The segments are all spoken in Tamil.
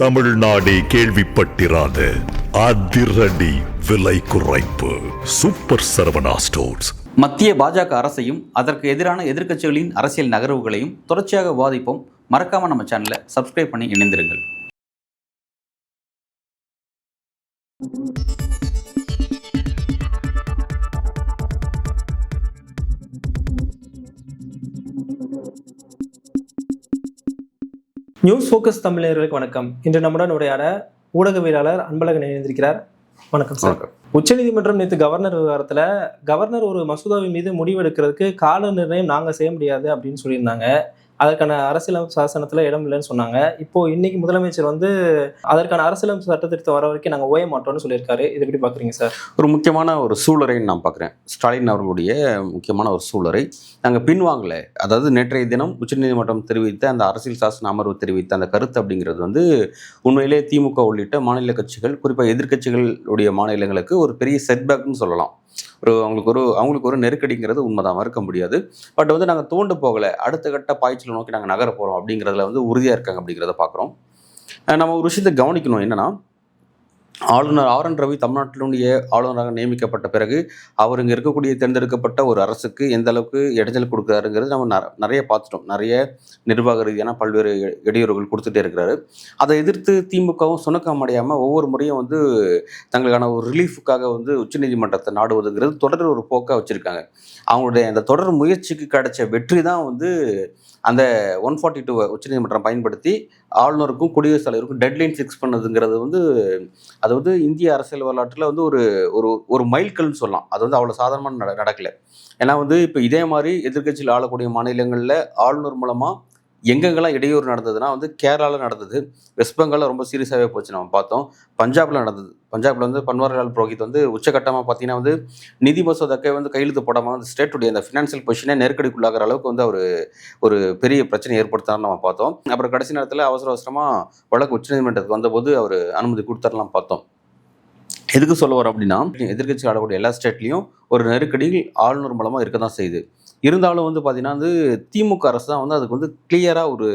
தமிழ்நாடே கேள்விப்பட்டிராத அதிரடி விலை குறைப்பு சூப்பர் சரவணா ஸ்டோர்ஸ். மத்திய பாஜக அரசையும் அதற்கு எதிரான எதிர்க்கட்சிகளின் அரசியல் நகர்வுகளையும் தொடர்ச்சியாக விவாதிப்போம். மறக்காம நம்ம சேனலை சப்ஸ்கிரைப் பண்ணி இணைந்திருங்கள். நியூஸ் ஃபோக்கஸ் தமிழர்களுக்கு வணக்கம். இன்று நம்முடன் உரையாட ஊடகவியலாளர் அன்பழகன் இணைந்திருக்கிறார். வணக்கம் சார். உச்சநீதிமன்றம் நேற்று கவர்னர் விவகாரத்தில் கவர்னர் ஒரு மசோதாவின் மீது முடிவெடுக்கிறதுக்கு கால நிர்ணயம் நாங்கள் செய்ய முடியாது அப்படின்னு சொல்லியிருந்தாங்க. அதற்கான அரசியலமைப்பு சாசனத்தில் இடம் இல்லைன்னு சொன்னாங்க. இப்போ இன்னைக்கு முதலமைச்சர் அதற்கான அரசியலமைப்பு சட்டத்திருத்தம் வர வரைக்கும் நாங்கள் ஓய மாட்டோம்னு சொல்லியிருக்காரு. இது எப்படி பார்க்குறீங்க சார்? ஒரு முக்கியமான ஒரு சூளுரைன்னு நான் பார்க்குறேன். ஸ்டாலின் அவர்களுடைய முக்கியமான ஒரு சூளுரை நாங்கள் பின்வாங்கலை. அதாவது நேற்றைய தினம் உச்சநீதிமன்றம் தெரிவித்த அந்த அரசியல் சாசன அமர்வு தெரிவித்த அந்த கருத்து அப்படிங்கிறது உண்மையிலே திமுக உள்ளிட்ட மாநில கட்சிகள், குறிப்பாக எதிர்க்கட்சிகளுடைய மாநிலங்களுக்கு ஒரு பெரிய செட்பேக்னு சொல்லலாம். அவங்களுக்கு ஒரு நெருக்கடிங்கிறது உண்மைதான், மறுக்க முடியாது. பட் நாங்கள் தோண்டு போகலை, அடுத்த கட்ட பாய்ச்சலை நோக்கி நாங்கள் நகர போகிறோம் அப்படிங்கிறதுல உறுதியாக இருக்காங்க அப்படிங்கிறத பார்க்குறோம். நம்ம ஒரு விஷயத்தை கவனிக்கணும். என்னென்னா, ஆளுநர் ஆர்.என். ரவி தமிழ்நாட்டினுடைய ஆளுநராக நியமிக்கப்பட்ட பிறகு அவர் இங்கே இருக்கக்கூடிய தேர்ந்தெடுக்கப்பட்ட ஒரு அரசுக்கு எந்த அளவுக்கு இடைஞ்சல் கொடுக்குறாருங்கிறது நம்ம நிறைய பார்த்துட்டோம். நிறைய நிர்வாக ரீதியான பல்வேறு இடையூறுகள் கொடுத்துட்டே இருக்கிறாரு. அதை எதிர்த்து திமுகவும் சுணக்கம் அடையாமல் ஒவ்வொரு முறையும் தங்களுக்கான ஒரு ரிலீஃபுக்காக உச்சநீதிமன்றத்தை நாடுவதுங்கிறது தொடர் ஒரு போக்காக வச்சுருக்காங்க. அவங்களுடைய அந்த தொடர் முயற்சிக்கு கிடைச்ச வெற்றி தான் அந்த 142 உச்சநீதிமன்றம் பயன்படுத்தி ஆளுநருக்கும் குடியரசுத் தலைவருக்கும் டெட்லைன் ஃபிக்ஸ் பண்ணதுங்கிறது அது இந்திய அரசியல் வரலாற்றில் ஒரு மைல்கல்னு சொல்லலாம். அது அவ்வளோ சாதாரணமாக நடக்கலை. ஏன்னா இப்போ இதே மாதிரி எதிர்க்கட்சியில் ஆளக்கூடிய மாநிலங்களில் ஆளுநர் மூலமாக எங்கெங்கெல்லாம் இடையூறு நடந்ததுன்னா கேரளாவில் நடந்தது, வெஸ்ட் பெங்காலில் ரொம்ப சீரியஸாகவே போச்சு, நம்ம பார்த்தோம். பஞ்சாபில் நடந்தது. பஞ்சாபில் பன்வாரிலால் புரோஹித் உச்சகட்டமாக பார்த்தீங்கன்னா நிதி மசோதாக்கே கையெழுத்து போடாமல் ஸ்டேட்டுடைய அந்த ஃபினான்சியல் பொசிஷனே நெருக்கடிக்குள்ளாகிற அளவுக்கு அவர் ஒரு பெரிய பிரச்சனை ஏற்படுத்தான்னு நம்ம பார்த்தோம். அப்புறம் கடைசி நேரத்தில் அவசரமாக வழக்கு உச்சநீதிமன்றத்துக்கு வந்தபோது அவர் அனுமதி கொடுத்தாரெல்லாம் பார்த்தோம். எதுக்கு சொல்ல வரோம் அப்படின்னா, எதிர்க்கட்சி ஆளக்கூடிய எல்லா ஸ்டேட்லேயும் ஒரு நெருக்கடி ஆளுநர் மூலமாக இருக்க தான் செய்யுது. இருந்தாலும் பார்த்தீங்கன்னா திமுக அரசு தான் அதுக்கு கிளியராக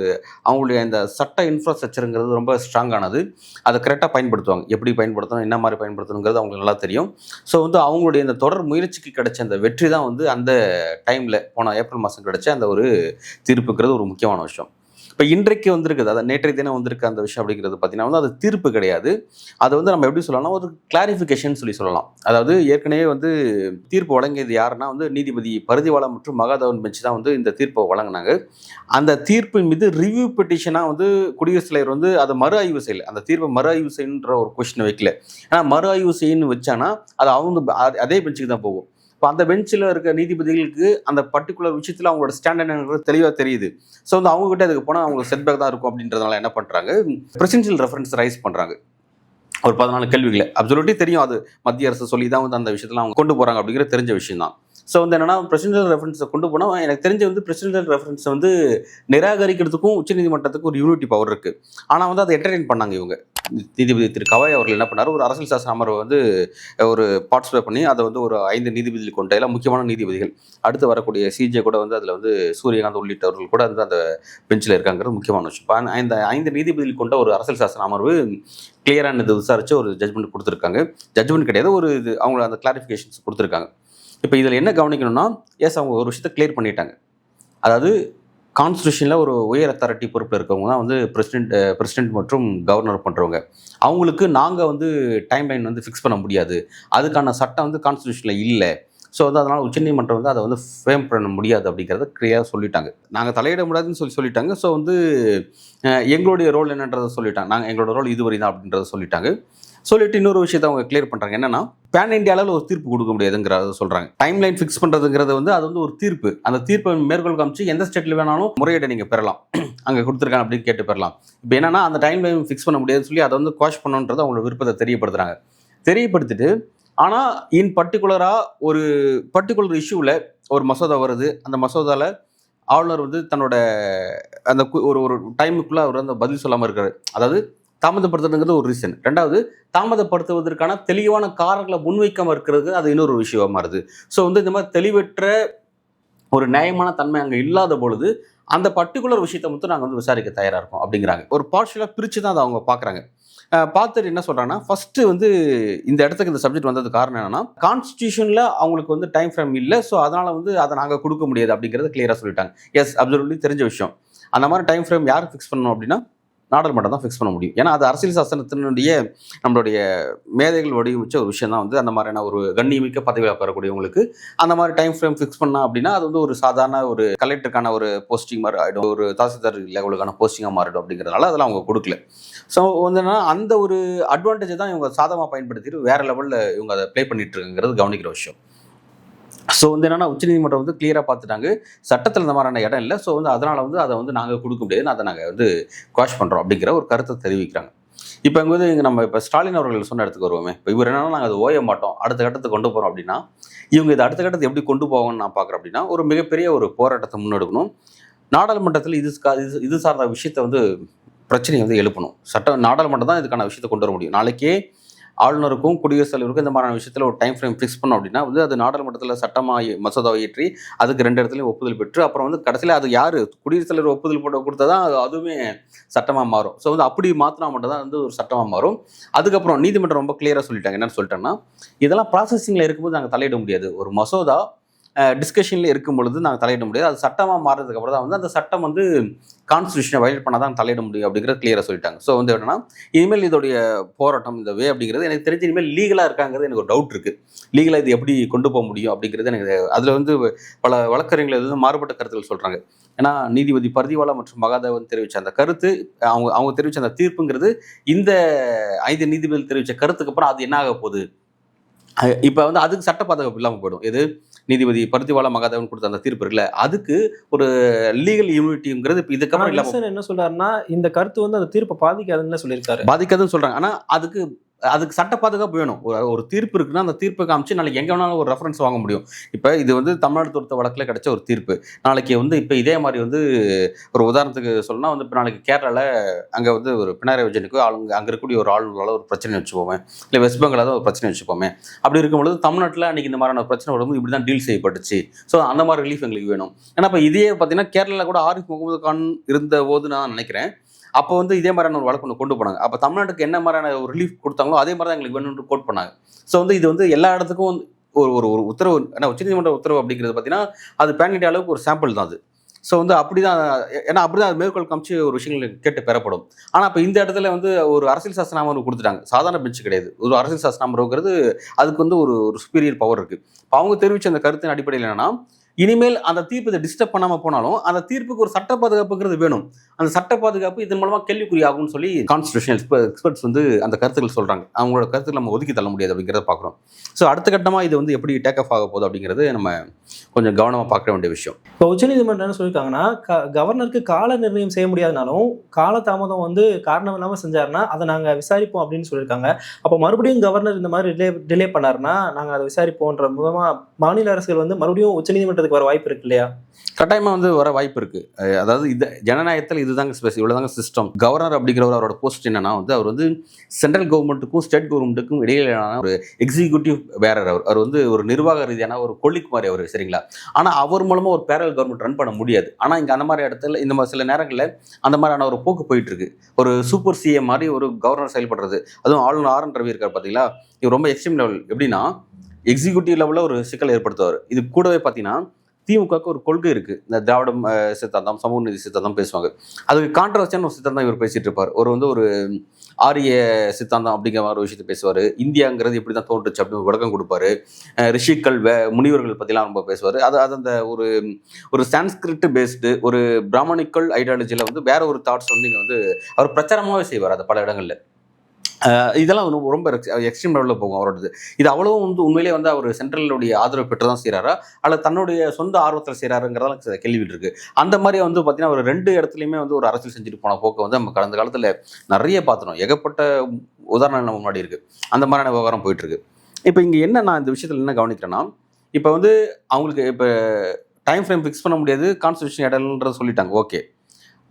அவங்களுடைய இந்த சட்ட இன்ஃப்ராஸ்ட்ரக்சருங்கிறது ரொம்ப ஸ்ட்ராங்கானது. அதை கரெக்டாக பயன்படுத்துவாங்க. எப்படி பயன்படுத்தணும், என்ன மாதிரி பயன்படுத்தணுங்கிறது அவங்களுக்கு நல்லா தெரியும். ஸோ அவங்களுடைய இந்த தொடர் முயற்சிக்கு கிடைச்ச அந்த வெற்றி தான் அந்த டைமில் போன ஏப்ரல் மாதம் கிடைச்ச அந்த ஒரு தீர்ப்புங்கிறது ஒரு முக்கியமான விஷயம். இப்போ இன்றைக்கு வந்திருக்குது, அதாவது நேற்றைய தினம் வந்திருக்க அந்த விஷயம் அப்படிங்கிறது பார்த்தீங்கன்னா அது தீர்ப்பு கிடையாது. அது நம்ம எப்படி சொல்லலாம்னா ஒரு கிளாரிஃபிகேஷன் சொல்லலாம். அதாவது ஏற்கனவே தீர்ப்பு வழங்கியது யாருன்னா நீதிபதி பரிதிவாலா மற்றும் மகாதேவன் பெஞ்ச் தான் இந்த தீர்ப்பை வழங்கினாங்க. அந்த தீர்ப்பின் மீது ரிவ்யூ பெட்டிஷனாக குடியரசுத் தலைவர் அதை மறு ஆய்வு செய்யலை. அந்த தீர்ப்பை மறு ஆய்வு செய்யணுன்ற ஒரு கொஸ்டினை வைக்கல. ஏன்னா மறு ஆய்வு செய்யணும்னு வச்சானா அது அதே பெஞ்சுக்கு தான் போகும். இப்போ அந்த பெஞ்சில் இருக்க நீதிபதிகளுக்கு அந்த பர்டிகுலர் விஷயத்தில் அவங்களோட ஸ்டாண்டர்ட் என்னங்கிறது தெளிவாக தெரியுது. ஸோ அவங்ககிட்ட அதுக்கு போனால் அவங்களுக்கு செட்பேக் தான் இருக்கும் அப்படின்றதுனால என்ன பண்ணுறாங்க, பிரசிடென்ஷியல் ரெஃபரன்ஸ் ரைஸ் பண்ணுறாங்க. ஒரு 14 கேள்விகளை அப்சல்யூட்லி தெரியும், அது மத்திய அரசு சொல்லி தான் அந்த விஷயத்தில் அவங்க கொண்டு போகிறாங்க அப்படிங்கிற தெரிஞ்ச விஷயம் தான். ஸோ என்னன்னா பிரசிடென்ஷியல் ரெஃபரன்ஸை கொண்டு போனால் எனக்கு தெரிஞ்ச பிரசிடென்ஷியல் ரெஃபரன்ஸை நிராகரிக்கிறதுக்கும் உச்சநீதிமன்றத்துக்கும் ஒரு யூனிட்டி பவர் இருக்குது. ஆனால் அதை என்டர்டெயின் பண்ணாங்க இவங்க. நீதிபதி திரு கவாய் அவர்கள் என்ன பண்ணார், ஒரு அரசியல் சாசன அமர்வை ஒரு பார்ட்டிசிபேட் பண்ணி அதை ஒரு 5 நீதிபதிகள் கொண்ட எல்லாம் முக்கியமான நீதிபதிகள், அடுத்து வரக்கூடிய சிஜே கூட அதில் சூரியகாந்த் உள்ளிட்டவர்கள் கூட அந்த பெஞ்சில் இருக்காங்கிறது முக்கியமான விஷயம். இப்போ இந்த 5 நீதிபதிகள் கொண்ட ஒரு அரசியல் சாசன அமர்வு கிளியரான இது விசாரித்து ஒரு ஜட்மெண்ட் கொடுத்துருக்காங்க. ஜட்மெண்ட் கிடையாது, அவங்க அந்த கிளாரிஃபிகேஷன்ஸ் கொடுத்துருக்காங்க. இப்போ இதில் என்ன கவனிக்கணும்னா, அவங்க ஒரு விஷயத்தை கிளியர் பண்ணிட்டாங்க. அதாவது கான்ஸ்டியூஷனில் ஒரு உயர் அத்தாரிட்டி பொறுப்பில் இருக்கவங்க தான் பிரசிடென்ட் மற்றும் கவர்னர் பண்ணுறவங்க. அவங்களுக்கு நாங்கள் டைம் லைன் ஃபிக்ஸ் பண்ண முடியாது, அதுக்கான சட்டம் கான்ஸ்டியூஷனில் இல்லை. ஸோ அதனால் உச்சநீதிமன்றம் அதை ஃப்ரேம் பண்ண முடியாது அப்படிங்கிறத கிளியராக சொல்லிட்டாங்க. நாங்கள் தலையிட முடியாதுன்னு சொல்லிட்டாங்க. ஸோ எங்களுடைய ரோல் என்னன்றதை சொல்லிட்டாங்க. எங்களோட ரோல் இதுவரை தான் அப்படின்றத சொல்லிட்டு இன்னொரு விஷயத்தை அவங்க கிளியர் பண்ணுறாங்க. என்னன்னா, பேன் இந்தியா அளவில் ஒரு தீர்ப்பு கொடுக்க முடியாதுங்கிறத சொல்கிறாங்க. டைம் லைன் ஃபிக்ஸ் பண்ணுறதுங்கிறது அது ஒரு தீர்ப்பு. அந்த தீர்ப்பை மேற்கோள் காமிச்சு எந்த ஸ்டேட்டில் வேணாலும் முறையீடை நீங்கள் பெறலாம், அங்கே கொடுத்துருக்காங்க அப்படின்னு கேட்டு பெறலாம். இப்போ என்னன்னா, அந்த டைம் லைன் ஃபிக்ஸ் பண்ண முடியாதுன்னு சொல்லி அதை குவாஷ் பண்ணணுன்றது அவங்களோட விருப்பத்தை தெரியப்படுத்திட்டு ஆனால் இன் பர்டிகுலராக ஒரு பர்டிகுலர் இஷ்யூவில் ஒரு மசோதா வருது. அந்த மசோதாவில் ஆளுநர் தன்னோட அந்த ஒரு டைமுக்குள்ளே அவர் அந்த பதில் சொல்லாமல் இருக்காரு. அதாவது தாமதப்படுத்துறதுங்கிறது ஒரு ரீசன். ரெண்டாவது, தாமதப்படுத்துவதற்கான தெளிவான காரணங்களை முன்வைக்காமல் இருக்கிறது அது இன்னொரு விஷயமா மாறுது. ஸோ இந்த மாதிரி தெளிவற்ற ஒரு நியாயமான தன்மை அங்கே இல்லாத பொழுது அந்த பர்டிகுலர் விஷயத்தை மட்டும் நாங்கள் வந்து விசாரிக்க தயாராக இருக்கோம் அப்படிங்கிறாங்க. ஒரு பார்ஷியலாக பிரித்து தான் அதை அவங்க பார்க்குறாங்க. பார்த்துட்டு என்ன சொல்கிறாங்கன்னா, ஃபஸ்ட்டு வந்து இந்த இடத்துக்கு இந்த சப்ஜெக்ட் வந்தது காரணம் என்னன்னா, கான்ஸ்டியூஷனில் அவங்களுக்கு வந்து டைம் ஃப்ரேம் இல்லை, ஸோ அதனால் வந்து அதை நாங்கள் கொடுக்க முடியாது அப்படிங்கிறத கிளியராக சொல்லிட்டாங்க. எஸ், அப்சல்யூட்லி தெரிஞ்ச விஷயம். அந்த மாதிரி டைம் ஃப்ரேம் யார் ஃபிக்ஸ் பண்ணணும் அப்படின்னா நாடாளுமன்றம் தான் ஃபிக்ஸ் பண்ண முடியும். ஏன்னா அது அரசியல் சாசனத்தினுடைய நம்மளுடைய மேதைகள் வடிவமைச்ச ஒரு விஷயம் தான் வந்து அந்த மாதிரியான ஒரு கண்ணியமிக்க பதவியில் உட்காரக்கூடியவங்களுக்கு அந்த மாதிரி டைம் ஃப்ரேம் ஃபிக்ஸ் பண்ணா அப்படின்னா அது வந்து ஒரு சாதாரண ஒரு கலெக்டருக்கான ஒரு போஸ்டிங் மாதிரி ஆகிடும், ஒரு தாசில்தார் லெவலுக்கான போஸ்டிங்காக மாறிடும் அப்படிங்கிறதுனால அதெல்லாம் அவங்க கொடுக்கல. ஸோ வந்து அந்த ஒரு அட்வான்டேஜை தான் இவங்க சாதகமாக பயன்படுத்திட்டு வேற லெவலில் இவங்க அதை ப்ளே பண்ணிட்டு இருக்காங்கிறது கவனிக்கிற விஷயம். ஸோ வந்து என்னன்னா உச்சநீதிமன்றம் வந்து கிளியராக பார்த்துட்டாங்க, சட்டத்தில் இந்த மாதிரியான இடம் இல்லை, ஸோ வந்து அதனால் வந்து அதை வந்து நாங்கள் கொடுக்க முடியாது, அதை நாங்கள் வந்து குவாஷ் பண்ணுறோம் அப்படிங்கிற ஒரு கருத்தை தெரிவிக்கிறாங்க. இப்போ இங்கே வந்து நம்ம இப்போ ஸ்டாலின் அவர்கள் சொன்ன இடத்துக்கு வருவோமே. இப்போ இவர் என்னன்னா நாங்கள் அதை ஓய மாட்டோம், அடுத்த கட்டத்துக்கு கொண்டு போகிறோம் அப்படின்னா இவங்க இதை அடுத்த கட்டத்தை எப்படி கொண்டு போவாங்கன்னு நான் பார்க்குறேன். அப்படின்னா ஒரு மிகப்பெரிய ஒரு போராட்டத்தை முன்னெடுக்கணும், நாடாளுமன்றத்தில் இது சார்ந்த விஷயத்தை வந்து பிரச்சனையை வந்து எழுப்பணும். நாடாளுமன்றம் தான் இதுக்கான விஷயத்தை கொண்டு வர முடியும். நாளைக்கே ஆளுநருக்கும் குடியரசுத் தலைவருக்கும் இந்த மாதிரியான விஷயத்தில் ஒரு டைம் ஃப்ரேம் ஃபிக்ஸ் பண்ணோம் அப்படின்னா வந்து அது நாடாளுமன்றத்தில் சட்டமாக மசோதாவை ஏற்றி அதுக்கு 2 இடத்துலையும் ஒப்புதல் பெற்று அப்புறம் வந்து கடைசியில் அது யார் குடியரசுத் தலைவர் ஒப்புதல் போட்டு கொடுத்தா தான் அதுவுமே சட்டமாக மாறும். ஸோ வந்து அப்படி மாற்றினா மட்டும் தான் வந்து ஒரு சட்டமாக மாறும். அதுக்கப்புறம் நீதிமன்றம் ரொம்ப கிளியராக சொல்லிட்டாங்க. என்னன்னு சொல்லிட்டாங்கன்னா, இதெல்லாம் ப்ராசஸிங்கில் இருக்கும்போது நாங்கள் தலையிட முடியாது, ஒரு மசோதா டிஸ்கஷனில் இருக்கும் பொழுது நாங்கள் தலையிட முடியாது, அது சட்டமாக மாறுறதுக்கு அப்புறம் தான் வந்து அந்த சட்டம் வந்து கான்ஸ்டியூஷனை வயலேட் பண்ணால் தான் தலையிட முடியும் அப்படிங்கிறது கிளியராக சொல்லிட்டாங்க. ஸோ வந்து என்னன்னா இனிமேல் இதோடைய போராட்டம் இந்த அப்படிங்கிறது எனக்கு தெரிஞ்சு இனிமேல் லீகலாக இருக்காங்கிறது எனக்கு ஒரு டவுட் இருக்குது. லீகலாக இது எப்படி கொண்டு போக முடியும் அப்படிங்கிறது எனக்கு அதில் வந்து பல வழக்கறிஞர்கள் வந்து மாறுபட்ட கருத்துக்கள் சொல்கிறாங்க. ஏன்னா நீதிபதி பர்திவாலா மற்றும் மகாதேவன் தெரிவித்த அந்த கருத்து, அவங்க தெரிவித்த அந்த தீர்ப்புங்கிறது இந்த 5 நீதிபதிகள் தெரிவித்த கருத்துக்கு அப்புறம் அது என்ன ஆக போகுது, இப்போ வந்து அதுக்கு சட்ட பாதுகாப்பு இல்லாமல் போயிடும். இது நீதிபதி பர்திவாலா மகாதேவன் கொடுத்த அந்த தீர்ப்பு இருக்குல்ல, அதுக்கு ஒரு லீகல் இம்யூனிட்டிங்கிறது இப்போ இதுக்கப்புறம் இல்லாமல் என்ன சொல்றாருன்னா இந்த கருத்து வந்து அந்த தீர்ப்பை பாதிக்காதுன்னு சொல்லியிருக்காரு. பாதிக்காதுன்னு சொல்றாங்க. ஆனால் அதுக்கு சட்ட பாதுகாப்பு வேணும். ஒரு தீர்ப்பு இருக்குன்னா அந்த தீர்ப்பை காமிச்சு நாளைக்கு எங்கே வேணாலும் ஒரு ரெஃபரன்ஸ் வாங்க முடியும். இப்போ இது வந்து தமிழ்நாடு பொறுத்த வழக்கில் கிடைச்ச ஒரு தீர்ப்பு. நாளைக்கு வந்து இப்போ இதே மாதிரி வந்து ஒரு உதாரணத்துக்கு சொல்லணும்னா வந்து இப்போ நாளைக்கு கேரளாவில் அங்கே வந்து ஒரு பினராயி விஜயனுக்கு அங்கே இருக்கக்கூடிய ஒரு ஆளுநரால் ஒரு பிரச்சனை வச்சுப்போமே, இல்லை வெஸ்ட் பெங்காலாவது ஒரு பிரச்சனை வச்சுப்போமே. அப்படி இருக்கும்பொழுது தமிழ்நாட்டில் அன்றைக்கி இந்த மாதிரியான பிரச்சனை வரும்போது இப்படி தான் டீல் செய்யப்பட்டுச்சு. ஸோ அந்த மாதிரி ரிலீஃப் எங்களுக்கு வேணும். ஏன்னா இப்போ இதே பார்த்தீங்கன்னா கேரளாவில் கூட ஆரிஃப் முகமது கான் இருந்த போது நான் நினைக்கிறேன் அப்போ வந்து இதே மாதிரியான ஒரு வழக்கு ஒன்று கொண்டு போனாங்க. அப்போ தமிழ்நாட்டுக்கு என்ன மாதிரியான ஒரு ரிலீஃப் கொடுத்தாங்களோ அதே மாதிரி தான் எங்களுக்கு வேணும்னு கோட் பண்ணாங்க. ஸோ வந்து இது வந்து எல்லா இடத்துக்கும் ஒரு உத்தரவு, ஏன்னா உச்சநீதிமன்ற உத்தரவு அப்படிங்கிறது பார்த்தீங்கன்னா அது பேன் இண்டியா அளவுக்கு ஒரு சாம்பிள் தான் அது. ஸோ வந்து அப்படி தான், ஏன்னா அப்படி தான் மேற்கோள் காமிச்சு ஒரு விஷயங்கள் கேட்டு பெறப்படும். ஆனால் இப்போ இந்த இடத்துல வந்து ஒரு அரசியல் சாசன அமர்வு கொடுத்துட்டாங்க, சாதாரண பெஞ்ச் கிடையாது. ஒரு அரசியல் சாசன அமர்வுங்கிறது அதுக்கு வந்து ஒரு சுப்பீரியர் பவர் இருக்குது. அவங்க தெரிவித்த அந்த கருத்தின் அடிப்படையில் என்னன்னா இனிமேல் அந்த தீர்ப்பு இதை டிஸ்டர்ப் பண்ணாமல் போனாலும் அந்த தீர்ப்புக்கு ஒரு சட்ட பாதுகாப்புங்கிறது வேணும். அந்த சட்ட பாதுகாப்பு இதன் மூலமாக கேள்விக்குறியாகும்னு சொல்லி கான்ஸ்டியூஷனல் எக்ஸ்பர்ட்ஸ் வந்து அந்த கருத்துக்கள் சொல்கிறாங்க. அவங்களோட கருத்துக்கள் நம்ம ஒதுக்கி தள்ள முடியாது அப்படிங்கிறத பார்க்குறோம். ஸோ அடுத்த கட்டமாக இது வந்து எப்படி டேக் ஆஃப் ஆக போகுது அப்படிங்கிறது நம்ம கொஞ்சம் கவனமாக பார்க்க வேண்டிய விஷயம். இப்போ உச்சநீதிமன்றம் என்ன சொல்லியிருக்காங்கன்னா, கவர்னருக்கு கால நிர்ணயம் செய்ய முடியாதுனாலும் காலதாமதம் வந்து காரணம் இல்லாமல் செஞ்சாருன்னா அதை நாங்கள் விசாரிப்போம் அப்படின்னு சொல்லியிருக்காங்க. அப்போ மறுபடியும் கவர்னர் இந்த மாதிரி டிலே பண்ணாருன்னா நாங்கள் அதை விசாரிப்போன்ற மூலமாக மாநில அரசுகள் வந்து மறுபடியும் உச்சநீதிமன்றத்துக்கு வர வாய்ப்பு இருக்கு இல்லையா? கட்டாயமாக வந்து வர வாய்ப்பு இருக்குது. அதாவது இது ஜனநாயகத்தில் இதுதாங்க இவ்வளோதாங்க சிஸ்டம். கவர்னர் அப்படிங்கிறவர் அவரோட போஸ்ட் என்னன்னா வந்து அவர் வந்து சென்ட்ரல் கவர்மெண்ட்டுக்கும் ஸ்டேட் கவர்மெண்ட்டுக்கும் இடையிலான ஒரு எக்ஸிக்யூட்டிவ் பேரர். அவர் வந்து ஒரு நிர்வாக ரீதியான ஒரு கொலிக் மாதிரி அவர், சரிங்களா? ஆனால் அவர் மூலமாக ஒரு பேரல் கவர்மெண்ட் ரன் பண்ண முடியாது. ஆனால் இங்கே அந்த மாதிரி இடத்துல இந்த மாதிரி சில நேரங்களில் அந்த மாதிரியான ஒரு போக்கு போயிட்டு இருக்கு. ஒரு சூப்பர் சிஎம் மாதிரி ஒரு கவர்னர் செயல்படுறது, அதுவும் ஆளுநர் ஆர் என் ரவி இருக்கார் பார்த்தீங்களா, இவர் ரொம்ப எக்ஸ்ட்ரீம் லெவல். எப்படின்னா எக்ஸிக்யூட்டிவ் லெவலில் ஒரு சிக்கல் ஏற்படுத்துவார். இது கூடவே பார்த்தீங்கன்னா திமுகவுக்கு ஒரு கொள்கை இருக்குது, இந்த திராவிடம் சித்தாந்தம், சமூக நீதி சித்தாந்தம் பேசுவாங்க. அதுக்கு கான்ட்ரவர்சியான ஒரு சித்தாந்தம் இவர் பேசிகிட்டு இருப்பார். ஒரு ஆரிய சித்தாந்தம் அப்படிங்கிற மாதிரி ஒரு விஷயத்தை பேசுவார். இந்தியாங்கிறது இப்படி தான் தோன்றுச்சு அப்படின்னு விளக்கம் கொடுப்பாரு. ரிஷிக்கள் முனிவர்கள் பற்றிலாம் ரொம்ப பேசுவார். அது அந்த ஒரு சான்ஸ்கிரிட் பேஸ்டு ஒரு பிராமணிக்கல் ஐடியாலஜியில் வந்து வேற ஒரு தாட்ஸ் வந்து இங்கே வந்து அவர் பிரச்சாரமாகவே செய்வார் அது பல இடங்களில். இதெல்லாம் ரொம்ப எக்ஸ்ட்ரீம் லெவலில் போகும் அவரோடது. இது அவ்வளவும் வந்து உண்மையிலே வந்து அவர் சென்ட்ரலுடைய ஆதரவு பெற்று தான் செய்கிறாரா அல்லது தன்னுடைய சொந்த ஆர்வத்தில் செய்கிறாருங்கிறதெல்லாம் கேள்வி இருக்குது. அந்த மாதிரி வந்து பார்த்தீங்கன்னா ஒரு 2 இடத்துலையுமே வந்து ஒரு அரசியல் செஞ்சுட்டு போன போக்கை வந்து நம்ம கடந்த காலத்தில் நிறைய பார்த்துனோம். ஏகப்பட்ட உதாரணம் நம்ம முன்னாடி இருக்குது. அந்த மாதிரியான விவகாரம் போயிட்டுருக்கு. இப்போ இங்கே என்ன நான் இந்த விஷயத்தில் என்ன கவனிக்கிறேன்னா, இப்போ வந்து அவங்களுக்கு இப்போ டைம் ஃப்ரேம் ஃபிக்ஸ் பண்ண முடியாது, கான்ஸ்டியூஷன் இடம்ன்றத சொல்லிட்டாங்க. ஓகே,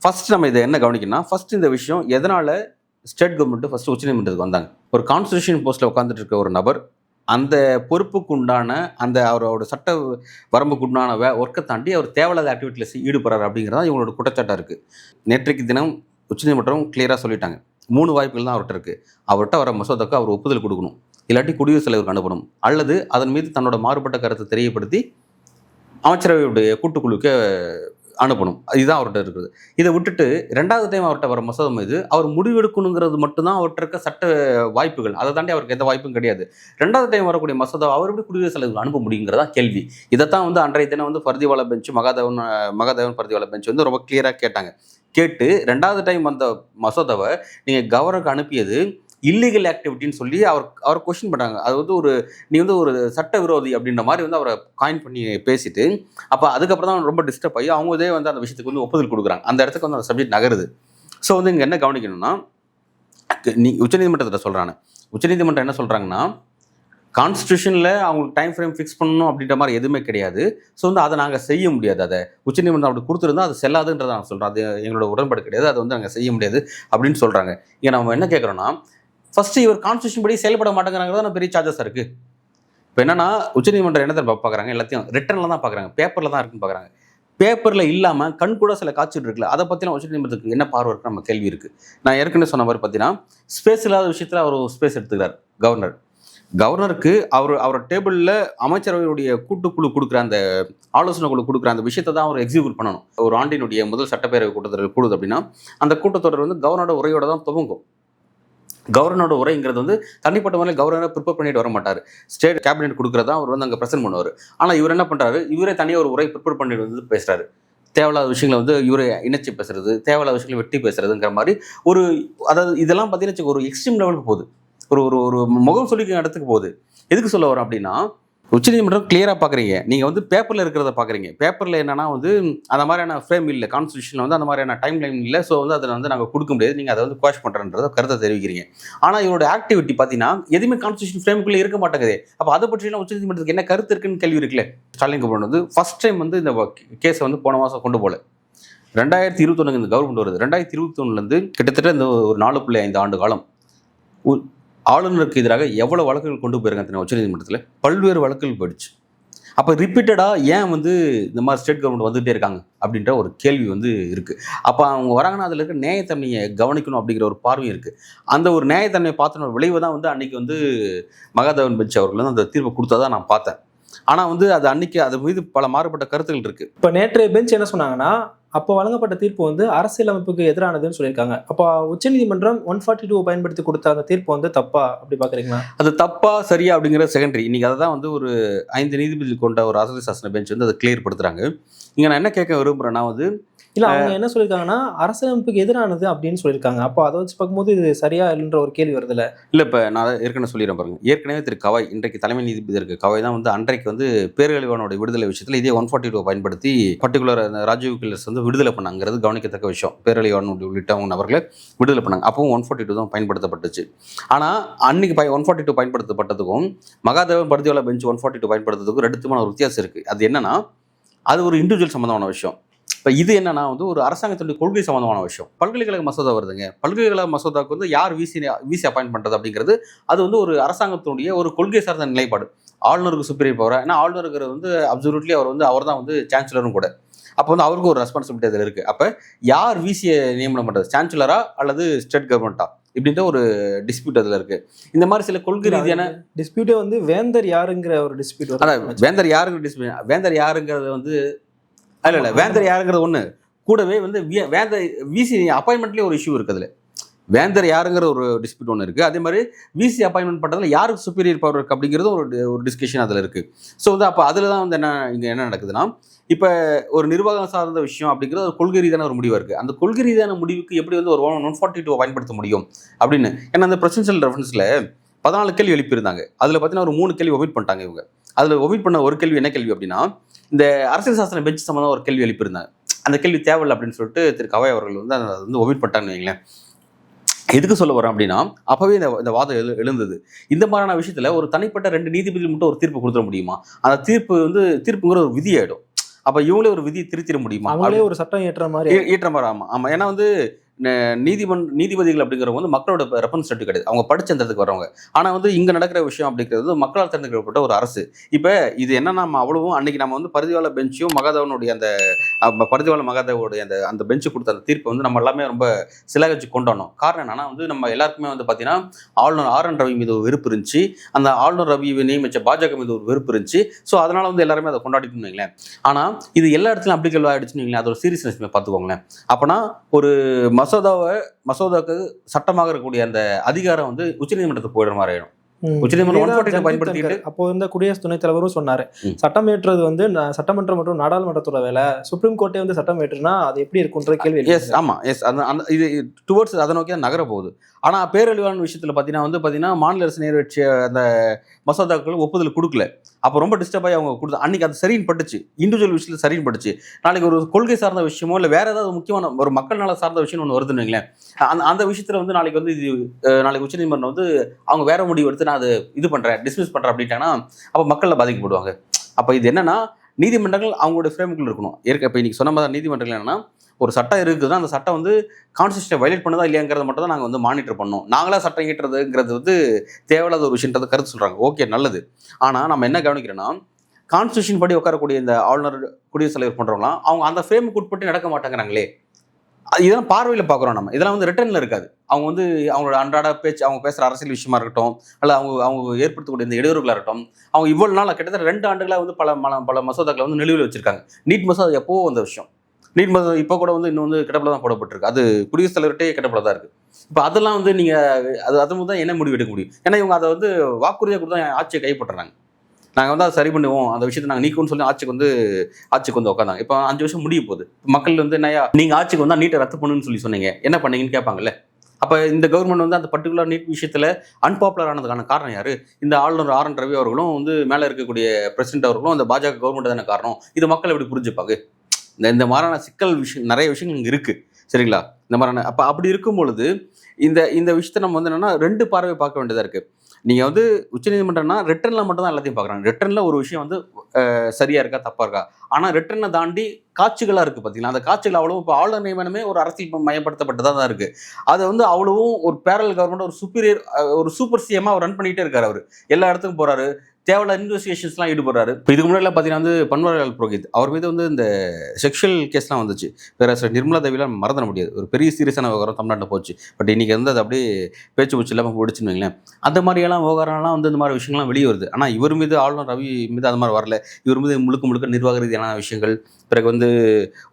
ஃபர்ஸ்ட் நம்ம இதை என்ன கவனிக்கணும்னா, ஃபர்ஸ்ட் இந்த விஷயம் எதனால் ஸ்டேட் கவர்மெண்ட்டு ஃபஸ்ட்டு உச்சநீதிமன்றத்துக்கு வந்தாங்க. ஒரு கான்ஸ்டியூஷன் போஸ்ட்டில் உட்காந்துட்டு இருக்க ஒரு நபர் அந்த பொறுப்புக்கு உண்டான அந்த அவரோட சட்ட வரம்புக்கு உண்டான ஒர்க்கை தாண்டி அவர் தேவையில்லாத ஆக்டிவிட்டியில் ஈடுபடுறாரு அப்படிங்கிறதா இவங்களோட குற்றச்சாட்டாக இருக்குது. நேற்றைக்கு தினம் உச்சநீதிமன்றம் கிளியராக சொல்லிட்டாங்க, 3 வாய்ப்புகள் தான் அவர்கிட்ட இருக்குது. அவர்கிட்ட வர மசோதாவுக்கு அவர் ஒப்புதல் கொடுக்கணும், இல்லாட்டி குடியரசுத் தலைவருக்கு அனுப்பணும், அல்லது அதன் மீது தன்னோட மாறுபட்ட கருத்தை தெரியப்படுத்தி அமைச்சரவையுடைய கூட்டுக்குழுக்கு அனுப்பணும். இதுதான் அவர்கிட்ட இருக்குது. இதை விட்டுட்டு 2வது டைம் அவர்கிட்ட வர மசோதா மீது அவர் முடிவெடுக்கணுங்கிறது மட்டும்தான் அவர்கிட்ட இருக்க சட்ட வாய்ப்புகள். அதை தாண்டி அவருக்கு எந்த வாய்ப்பும் கிடையாது. 2வது டைம் வரக்கூடிய மசோதா அவர் எப்படி குடியரசுத் தலைவருக்கு அனுப்ப முடியுங்கிறதா கேள்வி. இதைத்தான் வந்து அன்றைய தினம் வந்து பர்திவாலா பெஞ்ச், மகாதேவன் பர்திவாலா பெஞ்ச் வந்து ரொம்ப கிளியராக கேட்டாங்க. கேட்டு 2வது டைம் அந்த மசோதாவை நீங்கள் கவர்னருக்கு அனுப்பியது இல்லீகல் ஆக்டிவிட்டின்னு சொல்லி அவர் கொஸ்டின் பண்ணுறாங்க. அது வந்து நீ வந்து ஒரு சட்ட விரோதி அப்படின்ற மாதிரி வந்து அவரை காயின் பண்ணி பேசிட்டு, அப்போ அதுக்கப்புறம் தான் ரொம்ப டிஸ்டர்ப் ஆகி அவங்களே வந்து அந்த விஷயத்துக்கு வந்து ஒப்புதல் கொடுக்குறாங்க. அந்த இடத்துக்கு வந்து அந்த சப்ஜெக்ட் நகருது. ஸோ வந்து இங்கே என்ன கவனிக்கணும்னா, உச்சநீதிமன்றத்தில் சொல்கிறாங்க, உச்சநீதிமன்றம் என்ன சொல்கிறாங்கன்னா, கான்ஸ்டியூஷனில் அவங்களுக்கு டைம் ஃப்ரேம் ஃபிக்ஸ் பண்ணணும் அப்படின்ற மாதிரி எதுவுமே கிடையாது. ஸோ வந்து அதை நாங்கள் செய்ய முடியாது. அதை உச்சநீதிமன்றம் அப்படி கொடுத்துருந்தா அது செல்லாதுன்றதை நான் சொல்கிறேன். அது எங்களோட உடன்பாடு கிடையாது, அதை வந்து நாங்கள் செய்ய முடியாது அப்படின்னு சொல்கிறாங்க. இங்கே நம்ம என்ன கேட்குறோன்னா, ஃபர்ஸ்ட் இவர் கான்ஸ்டியூஷன் படி செயல்பட மாட்டேங்கிறாங்க பெரிய சார்ஜஸ் இருக்கு. இப்போ என்னன்னா, உச்சநீதிமன்றம் என்ன பார்க்குறாங்க, எல்லாத்தையும் ரிட்டர்னில் தான் பார்க்குறாங்க, பேப்பரில் தான் இருக்குன்னு பார்க்குறாங்க. பேப்பரில் இல்லாமல் கண் கூட சில காட்சிகள் இருக்குல்ல, அதை பற்றிலாம் உச்சநீதிமன்றத்துக்கு என்ன பார்வை இருக்கு நம்ம கேள்வி இருக்குது. நான் ஏற்கனவே சொன்ன மாதிரி பார்த்தீங்கன்னா, ஸ்பேஸ் இல்லாத விஷயத்தில் அவர் ஸ்பேஸ் எடுத்துக்கிறார் கவர்னருக்கு. அவரோட டேபிளில் அமைச்சரவையுடைய கூட்டுக்குழு கொடுக்குற அந்த ஆலோசனை குழு கொடுக்குற அந்த விஷயத்தை தான் அவர் எக்ஸிக்யூட் பண்ணணும். ஒரு ஆண்டினுடைய முதல் சட்டப்பேரவை கூட்டத்தொடர் கூடுது அப்படின்னா, அந்த கூட்டத்தொடர் வந்து கவர்னரோட உரையோட தான் துவங்கும். கவர்னரோட உரைங்கிறது வந்து தனிப்பட்ட முறையில் கவர்னரை ப்ரிப்பேர் பண்ணிட்டு வர மாட்டார். ஸ்டேட் கேபினெட் கொடுக்குறதா அவர் வந்து அங்கே ப்ரெசென்ட் பண்ணுவார். ஆனால் இவர் என்ன பண்ணுறாரு, இவரே தனியாக ஒரு உரை ப்ரிப்பேர் பண்ணிட்டு வந்து பேசுகிறாரு. தேவையில்லாத விஷயங்களை வந்து இவரை இணைச்சி பேசுறது, தேவையில்லாத விஷயங்களை வெட்டி பேசுறதுங்கிற மாதிரி அதாவது இதெல்லாம் பார்த்தீங்கன்னா ஒரு எக்ஸ்ட்ரீம் லெவலுக்கு போகுது. ஒரு முகம் சொல்லிக்க இடத்துக்கு போகுது. எதுக்கு சொல்ல வரோம் அப்படின்னா, உச்சநீதிமன்றம் கிளியராக பார்க்குறீங்க, நீங்கள் வந்து பேப்பரில் இருக்கிறத பார்க்குறீங்க. பேப்பரில் என்னன்னா வந்து அந்த மாதிரியான ஃப்ரேம் இல்லை, கான்ஸ்டியூஷனில் வந்து அந்த மாதிரியான டைம் லைன் இல்லை. ஸோ வந்து அதை வந்து நாங்கள் கொடுக்க முடியாது, நீங்கள் அதை வந்து குவாஷ் பண்ணுறன்றத கருத்தை தெரிவிக்கிறீங்க. ஆனால் இவரோட ஆக்டிவிட்டி பார்த்தீங்கன்னா எதுவுமே கான்ஸ்டியூஷன் ஃப்ரேமுக்குள்ளே இருக்க மாட்டேங்குது. அப்போ அதை பற்றிலாம் உச்சநீதிமன்றத்துக்கு என்ன கருத்து இருக்குன்னு கேள்வி இருக்குல்ல. ஸ்டாலின் கவர்மெண்ட் வந்து ஃபர்ஸ்ட் டைம் வந்து இந்த கேஸை வந்து போன மாதம் கொண்டு போகல. 2021 இந்த கவர்மெண்ட் வருது. 2021 கிட்டத்தட்ட இந்த ஒரு 4.5 ஆண்டு காலம் ஆளுநருக்கு எதிராக எவ்வளோ வழக்குகள் கொண்டு போயிருக்காங்க உச்சநீதிமன்றத்தில்? பல்வேறு வழக்குகள் போயிடுச்சு. அப்போ ரிப்பீட்டடாக ஏன் வந்து இந்த மாதிரி ஸ்டேட் கவர்மெண்ட் வந்துகிட்டே இருக்காங்க அப்படின்ற ஒரு கேள்வி வந்து இருக்குது. அப்போ அவங்க வராங்கன்னா அதில் இருக்க நியாயத்தன்மையை கவனிக்கணும் அப்படிங்கிற ஒரு பார்வையும் இருக்குது. அந்த ஒரு நியாயத்தன்மையை பார்த்தன விளைவு தான் வந்து அன்றைக்கி வந்து மகாதேவன் பெஞ்ச் அவர்கள் வந்து அந்த தீர்ப்பை கொடுத்தா நான் பார்த்தேன். ஆனால் வந்து அது அன்றைக்கி அது மீது பல மாறுபட்ட கருத்துகள் இருக்குது. இப்போ நேற்றைய பெஞ்ச் என்ன சொன்னாங்கன்னா, அப்போ வழங்கப்பட்ட தீர்ப்பு வந்து அரசியலமைப்புக்கு எதிரானதுன்னு சொல்லியிருக்காங்க. அப்போ உச்சநீதிமன்றம் 142 பயன்படுத்தி கொடுத்த அந்த தீர்ப்பு வந்து தப்பா அப்படி பார்க்குறீங்களா? அது தப்பா சரியா அப்படிங்கிற செகண்டரி. இன்னைக்கு அதை தான் வந்து ஒரு 5 நீதிபதிகள் கொண்ட ஒரு அரசியல் சாசன பெஞ்ச் வந்து அதை கிளியர் படுத்துறாங்க. இங்கே நான் என்ன கேட்க விரும்புகிறேன்னா வந்து, இல்லை அவங்க என்ன சொல்லியிருக்காங்கன்னா அரசியலமைப்புக்கு எதிரானது அப்படின்னு சொல்லியிருக்காங்க. அப்போ அதை வச்சு பார்க்கும்போது இது சரியா இல்லைன்ற ஒரு கேள்வி வருதுல்ல. இல்லை இப்போ நான் ஏற்கனவே சொல்லிடுறேன் பாருங்க. ஏற்கனவே திரு கவாய், இன்றைக்கு தலைமை நீதிபதி இருக்க கவாய் தான் வந்து அன்றைக்கு வந்து பேரழிவானோட விடுதலை விஷயத்தில் இதே 142 பயன்படுத்தி பர்டிகுலர் ராஜீவ் கில்லர்ஸ் வந்து விடுதலை பண்ணாங்கிறது கவனிக்கத்தக்க விஷயம். பேரழிவான் உள்ளிட்டவங்க நபர்களை விடுதலை பண்ணாங்க. அப்பவும் 142 தான் பயன்படுத்தப்பட்டுச்சு. ஆனால் அன்னைக்கு 142 பயன்படுத்தப்பட்டதுக்கும் மகாதேவன் பர்திவாலா பெஞ்ச் 142 பயன்படுத்துறதுக்கும் 2 ஒரு வித்தியாசம் இருக்குது. அது என்னன்னா, அது ஒரு இண்டிவிஜுவல் சம்மந்தமான விஷயம். இப்போ இது என்னன்னா வந்து ஒரு அரசாங்கத்துடைய கொள்கை சம்பந்தமான விஷயம். பல்கலைக்கழக மசோதா வருதுங்க. பல்கலைக்கழக மசோதாவுக்கு வந்து யார் விசி அப்பாயின்ட் பண்ணுறது அப்படிங்கிறது அது வந்து ஒரு அரசாங்கத்தினுடைய ஒரு கொள்கை சார்ந்த நிலைப்பாடு. ஆளுநருக்கு சுப்பீரியர் பவரா, ஏன்னா ஆளுநருக்கு வந்து அப்சல்யூட்லி அவர் தான் வந்து சான்சலரும் கூட. அப்போ வந்து அவருக்கு ஒரு ரெஸ்பான்சிபிலிட்டி அதில் இருக்குது. அப்போ யார் விசியை நியமனம் பண்ணுறது, சான்சலரா அல்லது ஸ்டேட் கவர்மெண்ட்டா இப்படின்ற ஒரு டிஸ்பியூட் அதில் இருக்குது. இந்த மாதிரி சில கொள்கை ரீதியான டிஸ்பியூட்டே வந்து வேந்தர் யாருங்கிற ஒரு டிஸ்பியூட். அதான் வேந்தர் யாருங்கிற டிஸ்பியூட். வேந்தர் யாருங்கிறது வந்து இல்லை வேந்தர் யாருங்கிறது ஒன்று, கூடவே வந்து வேந்தர் விசி அப்பாயின்மெண்ட்லேயே ஒரு இஷ்யூ இருக்குது. அதில் வேந்தர் யாருங்கிற ஒரு டிஸ்பியூட் ஒன்று இருக்குது. அதே மாதிரி விசி அப்பாயின்மெண்ட் பண்ணுறதுல யாருக்கு சுப்பீரியர் பவர் இருக்குது அப்படிங்கிறது ஒரு டிஸ்கஷன் அதில் இருக்குது. ஸோ வந்து அப்போ அதில் தான் வந்து இங்கே என்ன நடக்குதுன்னா, இப்போ ஒரு நிர்வாகம் சார்ந்த விஷயம் அப்படிங்கிறது ஒரு கொள்கை ரீதியான ஒரு முடிவாக இருக்குது. அந்த கொள்கை ரீதியான முடிவுக்கு எப்படி வந்து ஒரு 142 பயன்படுத்த முடியும் அப்படின்னு. ஏன்னா அந்த பிரசிடென்ஷியல் ரெஃபரன்ஸில் 14 கேள்வி எழுப்பியிருந்தாங்க. அதில் பார்த்தீங்கன்னா ஒரு 3 கேள்வி ஒமிட் பண்ணிட்டாங்க இவங்க. அதில் ஒமிட் பண்ண ஒரு கேள்வி என்ன கேள்வி அப்படின்னா, இந்த அரசியல் சாசன பெஞ்ச் சம்பந்தமாக ஒரு கேள்வி எழுப்பியிருந்தாங்க. அந்த கேள்வி தேவையில்லை அப்படின்னு சொல்லிட்டு திரு கவாய் அவர்கள் வந்து அதை வந்து ஒமிட் பண்ணிட்டாங்கன்னு வைங்களேன். எதுக்கு சொல்ல வரோம் அப்படின்னா, அப்போவே இந்த வாதம் எழுந்தது. இந்த மாதிரியான விஷயத்தில் ஒரு தனிப்பட்ட 2 நீதிபதிகள் மட்டும் ஒரு தீர்ப்பு கொடுத்துட முடியுமா? அந்த தீர்ப்புங்கிற ஒரு விதியாயிடும். அப்போ இவங்களே ஒரு விதியை திருத்திட முடியுமா? அவங்களே ஒரு சட்டம் ஏற்ற மாதிரி ஆமாம். ஏன்னா வந்து நீதிபதிகள் அப்படிங்கிறவங்க வந்து மக்களோட ரெப்ரசன்டேட்டிவ் கிடையாது, அவங்க படிச்ச அந்த இடத்துக்கு வரவங்க. ஆனால் வந்து இங்கே நடக்கிற விஷயம் அப்படிங்கிறது மக்களால் தேர்ந்தெடுக்கப்பட்ட ஒரு அரசு. இப்போ இது என்ன, நம்ம அவ்வளவும் அன்னைக்கு நம்ம வந்து பரிதிவாள பெஞ்சும் மகாதேவனுடைய அந்த பரிதிவாள மகாதேவனுடைய அந்த அந்த பெஞ்சு கொடுத்த அந்த தீர்ப்பை வந்து நம்ம எல்லாமே ரொம்ப சிலாகிச்சு கொண்டாடணும். காரணம் என்னன்னா வந்து நம்ம எல்லாருக்குமே வந்து பார்த்தீங்கன்னா ஆளுநர் ஆர்.என். ரவி மீது ஒரு வெறுப்பு இருந்துச்சு, அந்த ஆளுநர் ரவியை நியமிச்ச பாஜக மீது ஒரு வெறுப்பு இருந்துச்சு. ஸோ அதனால வந்து எல்லாருமே அதை கொண்டாடிட்டு வைங்களேன். ஆனால் இது எல்லா இடத்துலையும் அப்ளிகபிள் ஆகிடுச்சுன்னு வைங்களேன், அதோட சீரியஸ்னஸ் பார்த்துக்கோங்களேன். அப்போனா ஒரு மசோதாவுக்கு சட்டமாக இருக்கக்கூடிய அந்த அதிகாரம் வந்து உச்சநீதிமன்றத்துக்கு போயிடுற மாதிரி ஆயிடும். உச்சநீதிமன்றம் பயன்படுத்திட்டு அப்போ இருந்த குடியரசு துணைத் தலைவரும் சொன்னாரு, சட்டம் ஏற்றுறது வந்து சட்டமன்றம் மற்றும் நாடாளுமன்றத்தோட வேலை, சுப்ரீம் கோர்ட்டே வந்து சட்டம் ஏற்றுனா அது எப்படி இருக்குன்ற கேள்வி. எஸ், ஆமா, எஸ், அந்த இது டுவர்ட்ஸ் அதை நோக்கி நகர போகுது. ஆனா பேரழிவான விஷயத்துல பாத்தீங்கன்னா மாநில அரசு நிறைவேற்றிய அந்த மசோதாக்கள் ஒப்புதல் கொடுக்கல. அப்போ ரொம்ப டிஸ்டர்ப் ஆகி அவங்க கொடுத்து அன்னைக்கு அது சரின்னு பட்டுச்சு, இண்டிவிஜுவல் விஷயத்தில் சரின்னு பட்டுச்சு. நாளைக்கு ஒரு கொள்கை சார்ந்த விஷயமோ இல்லை வேற ஏதாவது முக்கியமான ஒரு மக்கள் நல சார்ந்த விஷயம் ஒன்று வருதுன்னு வைங்களேன், அந்த விஷயத்துல வந்து நாளைக்கு வந்து இது நாளைக்கு உச்சநீதிமன்றம் வந்து அவங்க வேற முடிவு எடுத்து நான் அது இது பண்றேன், டிஸ்மிஸ் பண்றேன் அப்படின்ட்டாங்கன்னா அப்போ மக்கள்ல பாதிக்கப்படுவாங்க. அப்போ இது என்னன்னா, நீதிமன்றங்கள் அவங்களுடைய ஃப்ரேமுக்குள்ள இருக்கணும். இப்போ இன்னைக்கு சொன்ன மாதிரி நீதிமன்றங்கள் என்னன்னா, ஒரு சட்டம் இருக்குதுன்னா அந்த சட்டம் வந்து கான்ஸ்டியூஷனை வயலேட் பண்ணதா இல்லையாங்கிறத மட்டும் தான் நாங்கள் வந்து மானிட்டர் பண்ணோம். நாங்களா சட்டம் ஈட்டுறதுங்கிறது வந்து தேவையில்லாத ஒரு விஷயன்றதை கருத்து சொல்கிறாங்க. ஓகே, நல்லது. ஆனால் நம்ம என்ன கவனிக்கிறோன்னா, கான்ஸ்டியூஷன் படி உட்காரக்கூடிய இந்த ஆளுநர், குடியரசுத் தலைவர் பண்ணுறவங்களாம் அவங்க அந்த ஃப்ரேமுக்கு உட்பட்டு நடக்க மாட்டாங்கிறாங்களே. இதெல்லாம் பார்வையில் பார்க்குறோம் நம்ம. இதெல்லாம் வந்து ரிட்டர்னில் இருக்காது. அவங்க வந்து அவங்களோட அன்றாட பேச்சு, அவங்க பேசுகிற அரசியல் விஷயமா இருக்கட்டும், அல்ல அவங்க ஏற்படுத்தக்கூடிய இந்த இடையூறுகளாக இருக்கட்டும், அவங்க இவ்வளவு நாள் கிட்டத்தட்ட 2 ஆண்டுகளாக வந்து பல மசோதாக்களை வந்து நிலுவையில் வச்சிருக்காங்க. நீட் மசோதா எப்போவோ வந்த விஷயம். நீட் மசோதா இப்போ கூட வந்து இன்னும் வந்து கிடப்பில் தான் போடப்பட்டிருக்கு. அது குடியரசுத் தலைவர்கிட்டே கிடப்பில் தான் இருக்குது. இப்போ அதெல்லாம் வந்து நீங்கள் அது தான் என்ன முடிவு எடுக்க முடியும்? ஏன்னா இவங்க அதை வந்து வாக்குறுதியாக கொடுத்தா ஆட்சியை கைப்பற்றுறாங்க. நாங்கள் வந்து அதை சரி பண்ணுவோம், அந்த விஷயத்தை நாங்கள் நீக்கும்னு சொல்லி ஆட்சிக்கு வந்து உட்காந்தாங்க. இப்போ 5 வருஷம் முடிய போகுது. மக்கள் வந்து என்னையா நீங்கள் ஆட்சிக்கு வந்தால் நீட்டை ரத்து பண்ணுன்னு சொல்லி சொன்னீங்க, என்ன பண்ணீங்கன்னு கேட்பாங்கல்ல. அப்போ இந்த கவர்மெண்ட் வந்து அந்த பர்டிகுலர் நீட் விஷயத்தில் அன்பாப்புலர் ஆனதுக்கான காரணம் யார்? இந்த ஆளுநர் ஆர்.என். ரவி அவர்களும் வந்து மேலே இருக்கக்கூடிய பிரசிடென்ட் அவர்களும் அந்த பாஜக கவர்மெண்ட் தானே காரணம். இது மக்கள் எப்படி புரிஞ்சுப்பாங்க? இந்த மாதிரியான சிக்கல் நிறைய விஷயங்கள் இங்கே இருக்குது, சரிங்களா? இந்த மாதிரியான அப்படி இருக்கும் பொழுது இந்த விஷயத்தை நம்ம வந்து என்னென்னா 2 பார்வை பார்க்க வேண்டியதாக இருக்குது. நீங்கள் வந்து உச்சநீதிமன்றம்னா ரிட்டர்னில் மட்டும் தான் எல்லாத்தையும் பார்க்குறாங்க. ரிட்டர்னில் ஒரு விஷயம் வந்து சரியாக இருக்கா தப்பாக இருக்கா, ஆனால் ரிட்டர்னை தாண்டி காட்சிகளாக இருக்குது பார்த்தீங்களா, அந்த காட்சிகள் அவ்வளவும் இப்போ ஆளுநர் நியமனமே ஒரு அரசியல் மயப்படுத்தப்பட்டதாக தான் இருக்குது. அதை வந்து அவ்வளவும் ஒரு பேரல் கவர்மெண்ட் ஒரு சூப்பர் சிஎம்மாக அவர் ரன் பண்ணிகிட்டே இருக்கார். அவர் எல்லா இடத்துக்கும் போகிறாரு, தேவையில்ல இன்வெஸ்டிகேஷன்ஸ்லாம் ஈடுபடுறாரு. இப்போ இதுக்கு முன்னாடி பார்த்தீங்கன்னா வந்து பன்வாரிலால் புரோஹித் அவர் மீது வந்து இந்த செக்ஷுவல் கேஸ்லாம் வந்துச்சு. பேராசிரியர் நிர்மலா தேவிலாம் மறந்துட முடியாது. ஒரு பெரிய சீரியஸான விவகாரம் தமிழ்நாட்டில் போச்சு. பட் இன்றைக்கி வந்து அது அப்படியே பேச்சு பூச்சி இல்லாமல் போயிடுச்சுன்னு வைங்களேன். அந்த மாதிரியெல்லாம் விவகாரம்லாம் வந்து இந்த மாதிரி விஷயங்கள்லாம் வெளியே வருது. ஆனால் இவர் மீது, ஆளுநர் ரவி மீது அது மாதிரி வரல. இவர் மீது முழுக்க நிர்வாக ரீதியான விஷயங்கள், பிறகு வந்து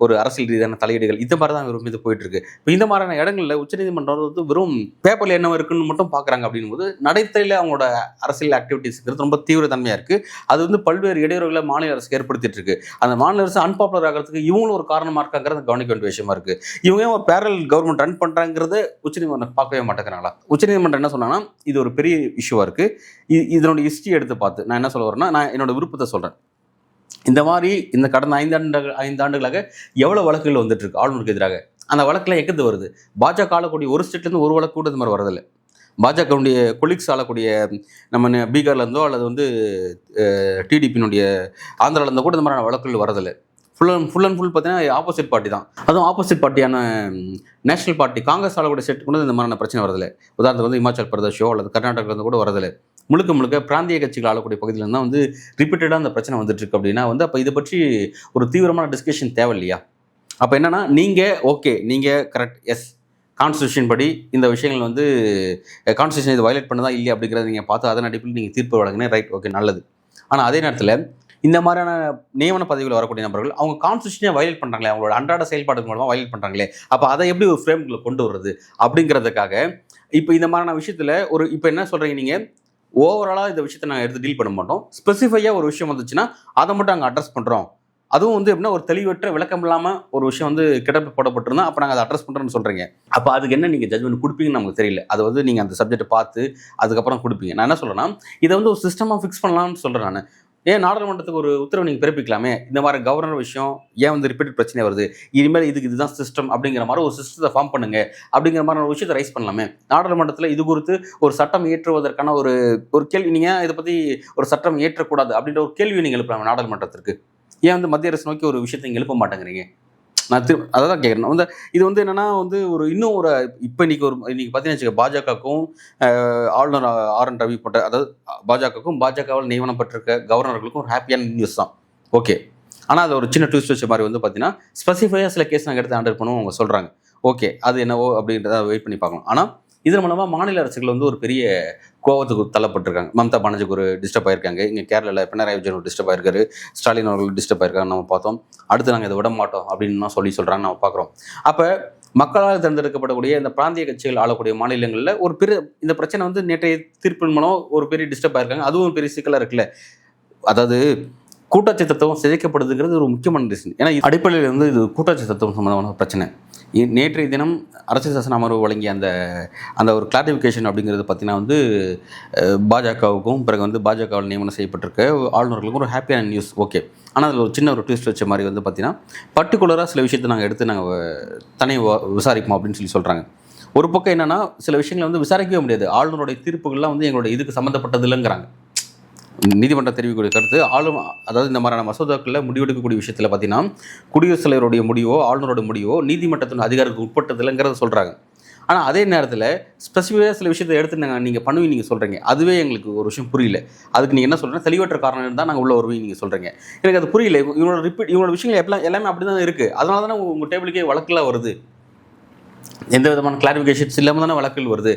ஒரு அரசியல் ரீதியான தலையீடுகள், இந்த மாதிரி தான் இவர் மீது போயிட்டுருக்கு. இப்போ இந்த மாதிரியான இடங்களில் உச்சநீதிமன்றம் வந்து வெறும் பேப்பரில் என்ன இருக்குன்னு மட்டும் பார்க்குறாங்க. அப்படிங்கும்போது நடைமுறையில் அவங்களோட அரசியல் ஆக்டிவிட்டீஸ்ங்கிறது ரொம்ப தன்மையாக இருக்குது. அது வந்து பல்வேறு இடையூறுகளை மாநில அரசு ஏற்படுத்திட்டு இருக்கு. அந்த மாநில அரசு அன்பாப்புலர் ஆகிறதுக்கு இவங்களும் ஒரு காரணமாக இருக்காங்கிறது கவனிக்க வேண்டிய விஷயமா இருக்கு. இவங்க ஒரு பேரல் கவர்மெண்ட் ரன் பண்றாங்கிறது உச்சநீதிமன்றம் பார்க்கவே மாட்டேங்கிறாங்களா? உச்சநீதிமன்றம் என்ன சொன்னாங்கன்னா, இது ஒரு பெரிய இஷ்யூவா இருக்கு. இதனோட ஹிஸ்டரி எடுத்து பார்த்து நான் என்ன சொல்ல வரேன்னா, நான் என்னோட விருப்பத்தை சொல்றேன். இந்த மாதிரி இந்த கடந்த 5 ஆண்டுகளாக எவ்வளவு வழக்குகள் வந்துட்டு இருக்கு ஆளுநருக்கு எதிராக. அந்த வழக்குல எக்கத்து வருது. பாஜக ஆளக்கூடிய ஒரு ஸ்டேட்லேருந்து ஒரு வழக்கு கூட இது மாதிரி வரதில்லை. பாஜகவுடைய கொலீக்ஸ் ஆளக்கூடிய நம்ம பீகார்லேருந்தோ அல்லது வந்து டிடிபியினுடைய ஆந்திராவிலேருந்தோ கூட இந்த மாதிரியான வழக்குகள் வரதில்லை. ஃபுல் அண்ட் ஃபுல் பார்த்தீங்கன்னா ஆப்போசிட் பார்ட்டி தான். அதுவும் ஆப்போசிட் பார்ட்டியான நேஷனல் பார்ட்டி காங்கிரஸ் ஆளக்கூடிய ஸ்டேட் கூட இந்த மாதிரியான பிரச்சனை வரதில்லை. உதாரணத்துக்கு வந்து இமாச்சல் பிரதேஷோ அல்லது கர்நாடகாவிலேருந்து கூட வரதில்லை. முழுக்க பிராந்திய கட்சிகள் ஆளக்கூடிய பகுதியில் தான் வந்து ரிப்பீட்டடாக அந்த பிரச்சனை வந்துட்டு இருக்கு. அப்படின்னா வந்து அப்போ இதை பற்றி ஒரு தீவிரமான டிஸ்கஷன் தேவை இல்லையா? அப்போ என்னன்னா, நீங்கள் கரெக்ட், எஸ், கான்ஸ்டியூஷன் படி இந்த விஷயங்கள் வந்து கான்ஸ்டியூஷன் இது வயலேட் பண்ணதா இல்லையா அப்படிங்கிறத நீங்கள் பார்த்து அதன் அடிப்படையில் நீங்கள் தீர்ப்பு வழங்கினே, ரைட், ஓகே, நல்லது. ஆனால் அதே நேரத்தில் இந்த மாதிரியான நியமன பதவியில் வரக்கூடிய நபர்கள் அவங்க கான்ஸ்டியூஷனே வயலேட் பண்ணுறாங்களே, அவங்களோட அன்றாட செயல்பாடு மூலமாக வயலேட் பண்ணுறாங்களே, அப்போ அதை எப்படி ஒரு ஃப்ரேம்குள்ளே கொண்டு வர்றது அப்படிங்கிறதுக்காக இப்போ இந்த மாதிரியான விஷயத்தில் இப்போ என்ன சொல்கிறீங்க, நீங்கள் ஓவராலாக இந்த விஷயத்தை நாங்கள் எடுத்து டீல் பண்ண மாட்டோம், ஸ்பெசிஃபையாக ஒரு விஷயம் வந்துச்சுன்னா அதை மட்டும் அங்கே அட்ரஸ் பண்ணுறோம். அதுவும் வந்து எப்படின்னா ஒரு தெளிவற்ற விளக்கம் இல்லாமல் ஒரு விஷயம் வந்து கிடப்பு போடப்பட்டிருந்தா அப்போ நாங்கள் அதை அட்ரஸ் பண்ணுறோன்னு சொல்கிறீங்க. அப்போ அதுக்கு என்ன நீங்கள் ஜட்மெண்ட் கொடுப்பீங்கன்னு நமக்கு தெரியல. அது வந்து நீங்கள் அந்த சப்ஜெக்ட்டை பார்த்து அதுக்கப்புறம் கொடுப்பீங்க. நான் என்ன சொல்கிறேன்னா, இதை வந்து ஒரு சிஸ்டமாக ஃபிக்ஸ் பண்ணலாம்னு சொல்கிறேன் நான். ஏன் நாடாளுமன்றத்துக்கு ஒரு உத்தரவு நீங்கள் பிறப்பிக்கலாமே, இந்த மாதிரி கவர்னர் விஷயம் ஏன் வந்து ரிப்பீட்டட் பிரச்சனை வருது, இனிமேல் இதுதான் சிஸ்டம் அப்படிங்கிற மாதிரி ஒரு சிஸ்டத்தை ஃபார்ம் பண்ணுங்க அப்படிங்கிற மாதிரி ஒரு விஷயத்தை ரைஸ் பண்ணலாமே. நாடாளுமன்றத்தில் இது குறித்து ஒரு சட்டம் இயற்றுவதற்கான ஒரு கேள்வி, நீங்கள் இதை பற்றி ஒரு சட்டம் இயற்றக்கூடாது அப்படின்ற ஒரு கேள்வி நீங்கள் எழுப்பலாம் நாடாளுமன்றத்திற்கு. ஏன் வந்து மத்திய அரசு நோக்கி ஒரு விஷயத்தை நீங்கள் எழுப்ப மாட்டேங்கிறீங்க? நான் அதான் கேட்குறேன் வந்து இது வந்து என்னன்னா வந்து ஒரு இன்னும் ஒரு இப்போ இன்னைக்கு பார்த்தீங்கன்னா பாஜகவுக்கும் ஆளுநர் RN ரவி போட்ட, அதாவது பாஜகவால் நியமனப்பட்டிருக்க கவர்னர்களுக்கும் ஒரு ஹாப்பியான நியூஸ் தான். ஓகே, ஆனால் அது ஒரு சின்ன ட்விஸ்ட் வச்ச மாதிரி வந்து பார்த்தீங்கன்னா ஸ்பெசிஃபையாக சில கேஸ் நாங்கள் எடுத்து ஹேண்டில் பண்ணுவோம் அவங்க சொல்கிறாங்க. ஓகே, அது என்னவோ அப்படின்றத வெயிட் பண்ணி பார்க்கலாம். ஆனால் இதன் மூலமாக மாநில அரசுகள் வந்து ஒரு பெரிய கோவத்துக்கு தள்ளப்பட்டிருக்காங்க. மம்தா பானர்ஜிக்கு ஒரு டிஸ்டர்ப் ஆயிருக்காங்க, இங்கே கேரளாவில் பினராயி விஜயன் ஒரு டிஸ்டர்ப் ஆயிருக்காரு, ஸ்டாலின் அவர்கள் டிஸ்டர்ப் ஆயிருக்காங்க நம்ம பார்த்தோம். அடுத்து நாங்கள் இதை விட மாட்டோம் அப்படின்னு சொல்கிறாங்க நம்ம பார்க்குறோம். அப்போ மக்களால் தேர்ந்தெடுக்கப்படக்கூடிய இந்த பிராந்திய கட்சிகள் ஆளக்கூடிய மாநிலங்களில் ஒரு பெரிய இந்த பிரச்சனை வந்து நேற்றைய தீர்ப்பின் மூலம் ஒரு பெரிய டிஸ்டர்ப் ஆயிருக்காங்க. அதுவும் பெரிய சிக்கலாக இருக்குல்ல. அதாவது கூட்டாட்சி தத்துவம் சிதைக்கப்படுதுங்கிறது ஒரு முக்கியமான ரீசன். ஏன்னா அடிப்படையில் வந்து இது கூட்டாட்சி தத்துவம் சம்பந்தமான பிரச்சனை. நேற்றைய தினம் அரசியல் சாசன அமர்வு வழங்கிய அந்த ஒரு கிளாரிஃபிகேஷன் அப்படிங்கிறது பார்த்தீங்கன்னா வந்து பாஜகவுக்கும் பிறகு வந்து பாஜகவால் நியமனம் செய்யப்பட்டிருக்க ஆளுநர்களுக்கும் ஒரு ஹாப்பியான நியூஸ். ஓகே, ஆனால் அதில் ஒரு சின்ன ஒரு ட்விஸ்ட் வச்ச மாதிரி வந்து பார்த்தீங்கன்னா பர்டிகுலராக சில விஷயத்தை நாங்கள் எடுத்து நாங்கள் விசாரிப்போம் அப்படின்னு சொல்கிறாங்க. ஒரு பக்கம் என்னென்னா சில விஷயங்களை வந்து விசாரிக்கவே முடியாது. ஆளுநருடைய தீர்ப்புகள்லாம் வந்து எங்களுடைய இதுக்கு சம்மந்தப்பட்டது இல்லைங்கிறாங்க. நீதிமன்றம் தெரிவிக்கக்கூடிய கருத்து அதாவது இந்த மாதிரியான மசோதாக்களில் முடிவெடுக்கக்கூடிய விஷயத்தில் பார்த்தீங்கன்னா குடியரசுத் தலைவருடைய முடிவோ ஆளுநரோட முடிவோ நீதிமன்றத்தின் அதிகாரத்துக்கு உட்பட்டது இல்லைங்கிறத சொல்கிறாங்க. ஆனால் அதே நேரத்தில் ஸ்பெசிஃபிக்காக சில விஷயத்தை எடுத்து நீங்கள் பண்ணுவீங்க நீங்கள் சொல்கிறீங்க. அதுவே எங்களுக்கு ஒரு விஷயம் புரியல. அதுக்கு நீங்கள் என்ன சொல்கிறீங்க, தெளிவற்ற காரணம் இருந்தால் நாங்கள் உள்ள வருவீங்க நீங்கள் சொல்கிறீங்க. எனக்கு அது புரியல. இவங்களோட விஷயங்கள் எல்லாமே அப்படி தான் இருக்குது. அதனால தானே உங்கள் டேபிளுக்கே வழக்கில் வருது. எந்த விதமான கிளாரிஃபிகேஷன்ஸ் இல்லாமல் தானே வழக்கில் வருது.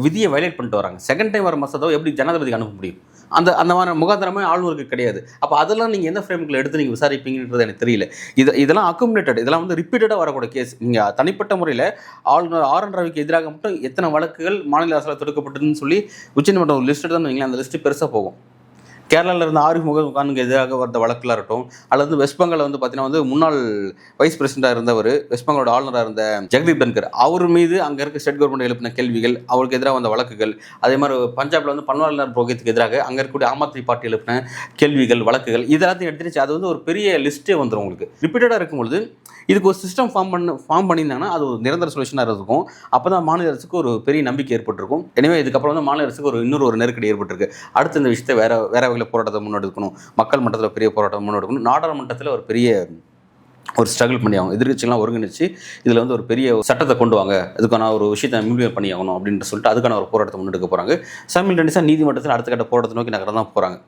விதியை வயலேட் பண்ணிட்டு வராங்க. செகண்ட் டைம் வர மசோதாவை எப்படி ஜனாதிபதிக்கு அனுப்ப முடியும்? அந்த மாதிரி முகாந்திரமே ஆளுநருக்கு கிடையாது. அப்போ அதெல்லாம் நீங்கள் எந்த ஃப்ரேமுக்குள்ள எடுத்து நீங்கள் விசாரிப்பீங்கன்றது எனக்கு தெரியல. இதெல்லாம் அக்குமுலேட்டட், இதெல்லாம் வந்து ரிப்பீட்டடாக வரக்கூடிய கேஸ். நீங்கள் தனிப்பட்ட முறையில் ஆளுநர் RN ரவிக்கு எதிராக மட்டும் எத்தனை வழக்குகள் மாநில அரசால் தொடுக்கப்பட்டதுன்னு சொல்லி உச்சநீதிமன்றம் ஒரு லிஸ்ட்டு தான் வைங்களேன். அந்த லிஸ்ட்டு பெருசாக போகும். கேரளாவில் இருந்த ஆரிஃப் முகமது கானுக்கு எதிராக வந்த வழக்கில் இருக்கட்டும், அல்லது வெஸ்ட் பெங்காலில் வந்து பார்த்தீங்கன்னா வந்து முன்னாள் வைஸ் பிரசிடென்ட்டாக இருந்தவர், வெஸ்ட் பெங்காலோட ஆளுநராக இருந்த ஜெகதீப் தன்கர், அவர் மீது அங்கே இருக்க ஸ்டேட் கவர்மெண்ட் எழுப்பின கேள்விகள், அவருக்கு எதிராக வந்த வழக்குகள். அதே மாதிரி பஞ்சாபில் வந்து பன்வாரிலால் புரோஹித்துக்கு எதிராக அங்கே இருக்கக்கூடிய ஆம் ஆத்மி பார்ட்டி எழுப்பின கேள்விகள், வழக்குகள், இதெல்லாத்தையும் எடுத்துருச்சு. அது வந்து ஒரு பெரிய லிஸ்ட்டே வந்துடும் உங்களுக்கு. ரிப்பீட்டடாக இருக்கும்பொழுது இதுக்கு ஒரு சிஸ்டம் ஃபார்ம் பண்ணியிருந்தாங்கன்னா அது ஒரு நிரந்தர சொல்யூஷனாக இருக்கும். அப்போ தான் மாநில அரசுக்கு ஒரு பெரிய நம்பிக்கை ஏற்பட்டிருக்கும். எனவே இதுக்கப்புறம் வந்து மாநில அரசுக்கு இன்னொரு நெருக்கடி ஏற்பட்டிருக்கு. அடுத்து இந்த விஷயத்தை வேற வகையில் போராட்டத்தை முன்னெடுக்கணும். மக்கள் மன்றத்தில் பெரிய போராட்டம் முன்னெடுக்கணும். நாடாளுமன்றத்தில் ஒரு பெரிய ஸ்ட்ரகிள் பண்ணி ஆகும். எதிர்கட்சிகள்லாம் ஒருங்கிணைச்சு இதில் வந்து ஒரு பெரிய சட்டத்தை கொண்டு வாங்க, இதுக்கான ஒரு விஷயத்தை இம்ப்ளிமெண்ட் பண்ணி ஆகணும் அப்படின்னு சொல்லிட்டு அதுக்கான ஒரு போராட்டத்தை முன்னெடுக்க போகிறாங்க. சைமல்டேனியஸாக நீதிமன்றத்தில் அடுத்த கட்ட போராட்டத்தை நோக்கி நகர தான் போகிறாங்க.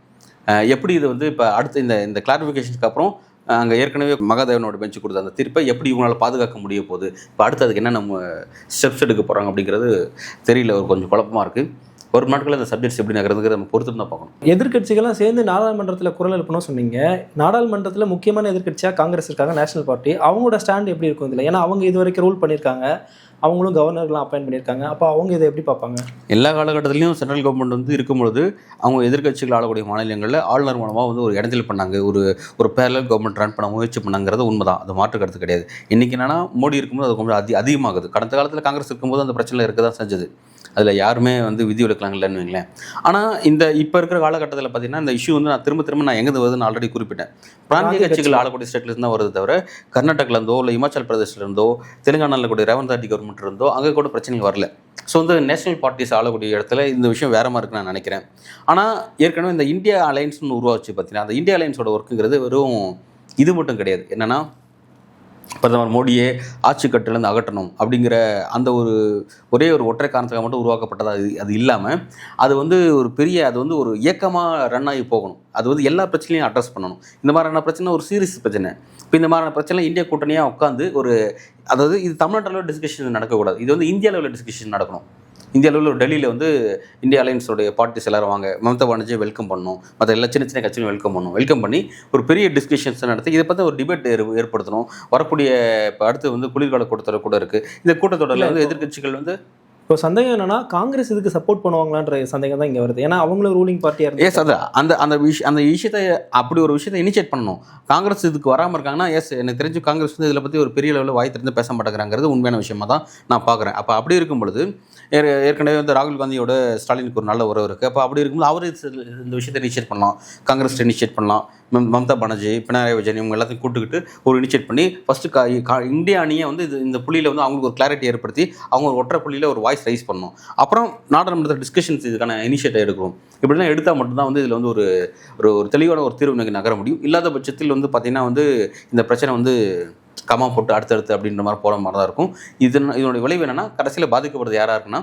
எப்படி இது வந்து இப்போ அடுத்து இந்த கிளாரிஃபிகேஷனுக்கு அப்புறம் அங்கே ஏற்கனவே மகாதேவனோட பெஞ்சு கொடுத்த அந்த தீர்ப்பை எப்படி இவங்களால் பாதுகாக்க முடிய போகுது, இப்போ அடுத்து அதுக்கு என்ன நம்ம ஸ்டெப்ஸ் எடுக்க போகிறாங்க அப்படிங்கிறது தெரியல. ஒரு கொஞ்சம் குழப்பமாக இருக்குது. ஒரு நாட்களில் அந்த சப்ஜெக்ட்ஸ் எப்படி நகர்ந்துங்கிறது நம்ம பொறுத்து தான் பார்க்கணும். எதிர்க்கட்சிகள்லாம் சேர்ந்து நாடாளுமன்றத்தில் குரல் எழுப்பணும் சொன்னீங்க. நாடாளுமன்றத்தில் முக்கியமான எதிர்க்கட்சியாக காங்கிரஸ் இருக்காங்க, நேஷனல் பார்ட்டி. அவங்களோட ஸ்டாண்ட் எப்படி இருக்கும் இதில்? ஏன்னா அவங்க இது வரைக்கும் ரூல் பண்ணியிருக்காங்க, அவங்களும் கவர்னர்லாம் அப்பாயின்ட் பண்ணியிருக்காங்க. அப்போ அவங்க இதை எப்படி பார்ப்பாங்க? எல்லா காலகட்டத்திலையும் சென்ட்ரல் கவர்மெண்ட் வந்து இருக்கும்பொழுது அவங்க எதிர்க்கட்சிகள் ஆளக்கூடிய மாநிலங்களில் ஆளுநர் மூலமாக வந்து ஒரு இடத்தில் பண்ணாங்க, ஒரு பேரலல் கவர்மெண்ட் ரன் பண்ண முயற்சி பண்ணாங்கிறது உண்மைதான். அது மாற்று கருத்து கிடையாது. இன்றைக்கி என்னன்னா மோடி இருக்கும்போது அது கொஞ்சம் அதிகமாகுது. கடந்த காலத்தில் காங்கிரஸ் இருக்கும்போது அந்த பிரச்சனை இருக்க தான் செஞ்சது. அதில் யாருமே வந்து விதி விலக்கலாம் இல்லைன்னு வைங்களேன். ஆனால் இப்போ இருக்கிற காலகட்டத்தில் பார்த்தீங்கன்னா இந்த இஷ்யூ வந்து நான் திரும்ப நான் எங்கே வருதுன்னு ஆல்ரெடி குறிப்பிட்டேன். பிராந்திய கட்சிகள் ஆளக்கூடிய ஸ்டேட்லேருந்து தான் வருது தவிர கர்நாடகாவிலேருந்தோ இல்லை இமாச்சல் பிரதேசிலேருந்தோ தெலுங்கானாவில் கூடிய ரேவந்த் ரெட்டி கவர்மெண்ட் இருந்தோ அங்கே கூட பிரச்சனைகள் வரல. ஸோ வந்து நேஷனல் பார்ட்டிஸ் ஆளக்கூடிய இடத்துல இந்த விஷயம் வேற மாதிரி இருக்குன்னு நான் நினைக்கிறேன். ஆனால் ஏற்கனவே இந்த இந்தியா அலையன்ஸ்னு உருவாச்சு பார்த்தீங்கன்னா, அந்த இந்தியா அலையன்ஸோட ஒர்க்குங்கிறது வெறும் இது மட்டும் கிடையாது. என்னென்னா பிரதமர் மோடியே ஆட்சி கட்டிலேருந்து அகற்றணும் அப்படிங்கிற அந்த ஒரே ஒரு ஒற்றை காரணத்துக்காக மட்டும் உருவாக்கப்பட்டதா அது இல்லாமல் அது வந்து ஒரு பெரிய அது வந்து ஒரு இயக்கமாக ரன் ஆகி போகணும். அது வந்து எல்லா பிரச்சனையும் அட்ரஸ் பண்ணணும். இந்த மாதிரியான பிரச்சனை ஒரு சீரியஸ் பிரச்சனை. இப்போ இந்த மாதிரியான பிரச்சனை இந்தியா கூட்டணியாக உட்காந்து அதாவது இது தமிழ்நாட்டில் டிஸ்கஷன் நடக்கக்கூடாது. இது வந்து இந்தியா லெவலில் டிஸ்கஷன் நடக்கணும். இந்தியா லெவலில் டெல்லியில் வந்து இந்தியா அலையன்ஸோடைய பார்ட்டிஸ் எல்லாரும் வாங்க, மம்தா பானர்ஜியை வெல்கம் பண்ணணும், மற்ற எல்லா சின்ன கட்சியும் வெல்கம் பண்ணி ஒரு பெரிய டிஸ்கஷன்ஸ் நடத்தி இதை பற்றி ஒரு டிபேட் ஏற்படுத்தணும். வரக்கூடிய இப்போ அடுத்து வந்து குளிர்கால கூட்டத்தொடர் கூட இருக்குது. இந்த கூட்டத்தொடரில் வந்து எதிர்க்கட்சிகள் வந்து இப்போ சந்தேகம் என்னன்னா காங்கிரஸ் இதுக்கு சப்போர்ட் பண்ணுவாங்களான்ற சந்தேகம் தான் இங்கே வருது. ஏன்னா அவங்களும் ரூலிங் பார்ட்டியாக இருக்கு. எஸ், அது அந்த விஷயத்தை அப்படி ஒரு விஷயத்தை இனிஷியேட் பண்ணணும். காங்கிரஸ் இதுக்கு வராமல் இருக்காங்கன்னா எஸ், எனக்கு தெரிஞ்சு காங்கிரஸ் வந்து இதில் பற்றி ஒரு பெரிய லெவலில் வாய் திறந்து பேச மாட்டேங்கிறாங்கிறது உண்மையான விஷயமா தான் நான் பார்க்குறேன். அப்போ அப்படி இருக்கும் பொழுது ஏற்கனவே வந்து ராகுல் காந்தியோட ஸ்டாலினுக்கு ஒரு நல்ல உறவு இருக்குது. அப்போ அப்படி இருக்கும்போது அவர் இந்த விஷயத்தை இனிஷியேட் பண்ணலாம், காங்கிரஸ் இனிஷியேட் பண்ணலாம். மம்தா பானர்ஜி, பினராயி விஜயன் இவங்க எல்லாத்தையும் கூட்டுக்கிட்டு ஒரு இனிஷியேட் பண்ணி ஃபஸ்ட்டு இந்தியா அணியை வந்து இந்த புள்ளியில் வந்து அவங்களுக்கு ஒரு கிளாரிட்டி ஏற்படுத்தி அவங்க ஒரு ஒற்றை புள்ளியில் ஒரு வாய்ஸ் ரைஸ் பண்ணணும். அப்புறம் நாடாளுமன்ற டிஸ்கஷன்ஸ் இதுக்கான இனிஷியேட்டிவ் எடுக்கணும். இப்படிலாம் எடுத்தால் மட்டும்தான் வந்து இதில் வந்து ஒரு தெளிவான ஒரு தீர்வு நகர முடியும். இல்லாத பட்சத்தில் வந்து பார்த்திங்கன்னா வந்து இந்த பிரச்சனை வந்து கமா போட்டு அடுத்தடுத்து அப்படின்ற மாதிரி போகிற மாதிரி தான் இருக்கும். இதனுடைய விளைவு என்னென்னா கடைசியில் பாதிக்கப்படுறது யாராக இருக்குன்னா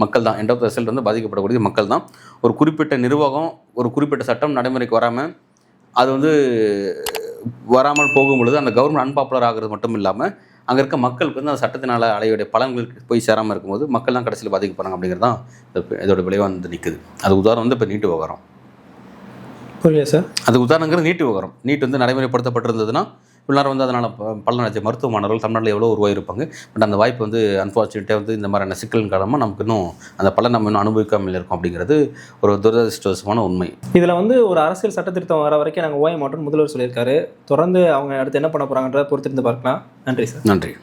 மக்கள் தான். எண்ட் ஆஃப் த ரிசல்ட் வந்து பாதிக்கப்படக்கூடிய மக்கள் தான். ஒரு குறிப்பிட்ட நிர்வாகம், ஒரு குறிப்பிட்ட சட்டம் நடைமுறைக்கு வராமல் அது வந்து வராமல் போகும் பொழுது அந்த கவர்மெண்ட் அன்பாப்புலர் ஆகிறது மட்டும் இல்லாமல் அங்கே இருக்க மக்களுக்கு வந்து அந்த சட்டத்தினால் அடையுடைய பலன்களுக்கு போய் சேராமல் இருக்கும்போது மக்கள் தான் கடைசியில் பாதிக்கப்படுறாங்க அப்படிங்கிறது தான் இதோட விளைவாக வந்து நிற்குது. அது உதாரணம் வந்து இப்போ நீட்டு விவகாரம். புரியல சார். அது உதாரணங்கிறது நீட்டு விவகாரம். நீட் வந்து நடைமுறைப்படுத்தப்பட்டிருந்ததுன்னா எல்லாரும் வந்து அதனால் பலனடைஞ்ச மருத்துவ மாணவர்கள் தமிழ்நாட்டில் எவ்வளோ உருவாயிருப்பாங்க. பட் அந்த வாய்ப்பு வந்து அன்ஃபார்ச்சுனேட்டாக வந்து இந்த மாதிரியான சிக்கலின் காரணமாக நமக்கு இன்னும் அந்த பலன் நம்ம இன்னும் அனுபவிக்காமல் இருக்கும் அப்படிங்கிறது ஒரு துரதிருஷ்டவசமான உண்மை. இதில் வந்து ஒரு அரசியல் சட்டத்திருத்தம் வர வரைக்கும் நாங்கள் ஓய மாட்டோம்னு முதல்வர் சொல்லியிருக்காரு. தொடர்ந்து அவங்க அடுத்து என்ன பண்ண போகிறாங்கன்றதை பொறுத்திருந்து பார்க்கலாம். நன்றி சார். நன்றி.